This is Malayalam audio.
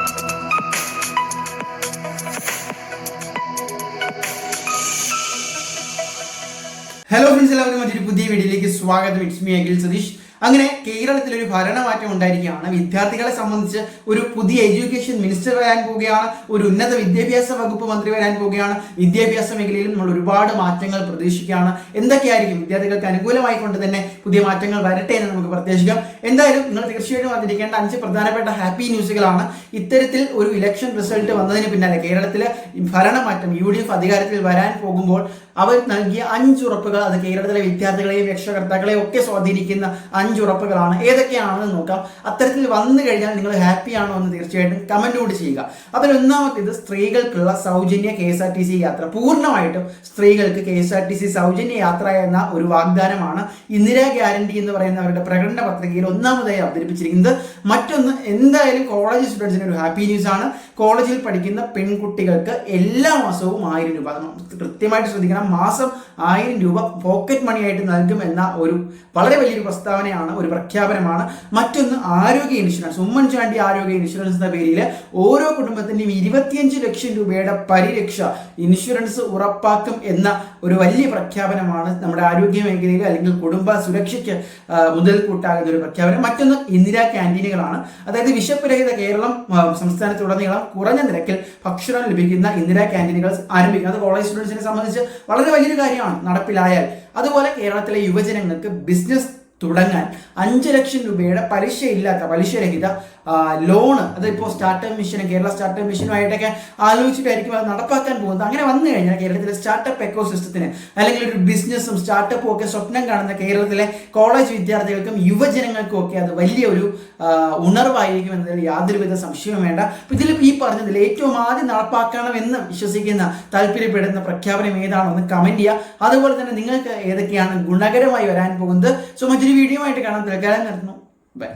ഹലോ ഫ്രണ്ട്സ്, എല്ലാവർക്കും മറ്റൊരു പുതിയ വീഡിയോയിലേക്ക് സ്വാഗതം. It's me Akhil Satheesh. അങ്ങനെ കേരളത്തിൽ ഒരു ഭരണമാറ്റം ഉണ്ടായിരിക്കുകയാണ്. വിദ്യാർത്ഥികളെ സംബന്ധിച്ച് ഒരു പുതിയ എഡ്യൂക്കേഷൻ മിനിസ്റ്റർ വരാൻ പോവുകയാണ്. ഒരു ഉന്നത വിദ്യാഭ്യാസ വകുപ്പ് മന്ത്രി വരാൻ പോവുകയാണ്. വിദ്യാഭ്യാസ മേഖലയിൽ നമ്മൾ ഒരുപാട് മാറ്റങ്ങൾ പ്രതീക്ഷിക്കുകയാണ്. എന്തൊക്കെയായിരിക്കും വിദ്യാർത്ഥികൾക്ക് അനുകൂലമായി കൊണ്ട് തന്നെ പുതിയ മാറ്റങ്ങൾ വരട്ടെ എന്ന് നമുക്ക് പ്രത്യേകിക്കാം. എന്തായാലും നിങ്ങൾ തീർച്ചയായിട്ടും അറിഞ്ഞിരിക്കേണ്ട 5 പ്രധാനപ്പെട്ട ഹാപ്പി ന്യൂസുകളാണ്. ഇത്തരത്തിൽ ഒരു ഇലക്ഷൻ റിസൾട്ട് വന്നതിന് പിന്നാലെ കേരളത്തിലെ ഭരണമാറ്റം UDF അധികാരത്തിൽ വരാൻ പോകുമ്പോൾ അവർ നൽകിയ 5 ഉറപ്പുകൾ, അത് കേരളത്തിലെ വിദ്യാർത്ഥികളെയും രക്ഷകർത്താക്കളെയും ഒക്കെ സ്വാധീനിക്കുന്ന 5 ഉറപ്പുകളാണ്. ഏതൊക്കെയാണെന്ന് നോക്കാം. അത്തരത്തിൽ വന്നു കഴിഞ്ഞാൽ നിങ്ങൾ ഹാപ്പി ആണോ എന്ന് തീർച്ചയായിട്ടും കമന്റ് കൂടി ചെയ്യുക. അതിൽ ഒന്നാമത്തേത് സ്ത്രീകൾക്കുള്ള സൗജന്യ KSRTC യാത്ര. പൂർണ്ണമായിട്ടും സ്ത്രീകൾക്ക് KSRTC സൗജന്യ യാത്ര എന്ന ഒരു വാഗ്ദാനമാണ് ഇന്ദിരാ ഗ്യാരണ്ടി എന്ന് പറയുന്ന അവരുടെ പ്രകടന പത്രികയിൽ ഒന്നാമതായി അവതരിപ്പിച്ചിരിക്കുന്നത്. മറ്റൊന്ന്, എന്തായാലും കോളേജ് സ്റ്റുഡൻസിന് ഒരു ഹാപ്പി ന്യൂസ് ആണ്. കോളേജിൽ പഠിക്കുന്ന പെൺകുട്ടികൾക്ക് എല്ലാ മാസവും 1000 രൂപ, കൃത്യമായിട്ട് ശ്രദ്ധിക്കണം, മാസം 1000 രൂപ പോക്കറ്റ് മണി ആയിട്ട് നൽകും എന്ന ഒരു വളരെ വലിയൊരു പ്രസ്താവനയാണ്, ഒരു പ്രഖ്യാപനമാണ്. മറ്റൊന്ന്, ആരോഗ്യ ഇൻഷുറൻസ്. ഉമ്മൻചാണ്ടി ആരോഗ്യ ഇൻഷുറൻസ് എന്ന പേരിൽ ഓരോ കുടുംബത്തിന്റെയും 25 ലക്ഷം രൂപയുടെ പരിരക്ഷ ഇൻഷുറൻസ് ഉറപ്പാക്കും എന്ന ഒരു വലിയ പ്രഖ്യാപനമാണ് നമ്മുടെ ആരോഗ്യ മേഖലയിൽ അല്ലെങ്കിൽ കുടുംബ സുരക്ഷയ്ക്ക് മുതൽക്കൂട്ടാകുന്ന ഒരു പ്രഖ്യാപനം. മറ്റൊന്ന്, ഇന്ദിരാ ക്യാൻറ്റീനുകളാണ്. അതായത് വിശപ്പ് രഹിത കേരളം സംസ്ഥാനത്തുടനീളം കുറഞ്ഞ നിരക്കിൽ ഭക്ഷണം ലഭിക്കുന്ന ഇന്ദിരാ ക്യാൻറ്റീനുകൾ ആരംഭിക്കുന്നത് കോളേജ് സ്റ്റുഡൻസിനെ സംബന്ധിച്ച് വളരെ വലിയൊരു കാര്യമാണ് നടപ്പിലായാൽ. അതുപോലെ കേരളത്തിലെ യുവജനങ്ങൾക്ക് ബിസിനസ് തുടങ്ങാൻ 5 ലക്ഷം രൂപയുടെ പലിശയില്ലാത്ത, പലിശരഹിത ലോണ്, അതിപ്പോൾ സ്റ്റാർട്ടപ്പ് മിഷനും കേരള സ്റ്റാർട്ടപ്പ് മിഷനുമായിട്ടൊക്കെ ആലോചിച്ചിട്ടായിരിക്കും അത് നടപ്പാക്കാൻ പോകുന്നത്. അങ്ങനെ വന്നു കഴിഞ്ഞാൽ കേരളത്തിലെ സ്റ്റാർട്ടപ്പ് എക്കോ സിസ്റ്റത്തിന് അല്ലെങ്കിൽ ഒരു ബിസിനസ്സും സ്റ്റാർട്ടപ്പും ഒക്കെ സ്വപ്നം കാണുന്ന കേരളത്തിലെ കോളേജ് വിദ്യാർത്ഥികൾക്കും യുവജനങ്ങൾക്കും ഒക്കെ അത് വലിയൊരു ഉണർവായിരിക്കും എന്നതിൽ യാതൊരുവിധ സംശയവും വേണ്ട. ഇതിൽ ഈ പറഞ്ഞതിൽ ഏറ്റവും ആദ്യം നടപ്പാക്കണമെന്ന് വിശ്വസിക്കുന്ന, താല്പര്യപ്പെടുന്ന പ്രഖ്യാപനം ഏതാണെന്ന് കമന്റ് ചെയ്യുക. അതുപോലെ തന്നെ നിങ്ങൾക്ക് ഏതൊക്കെയാണ് ഗുണകരമായി വരാൻ പോകുന്നത്. സോ മറ്റൊരു വീഡിയോ ആയിട്ട് കാണാൻ തൽക്കാലം നിർത്തുന്നു. ബൈ.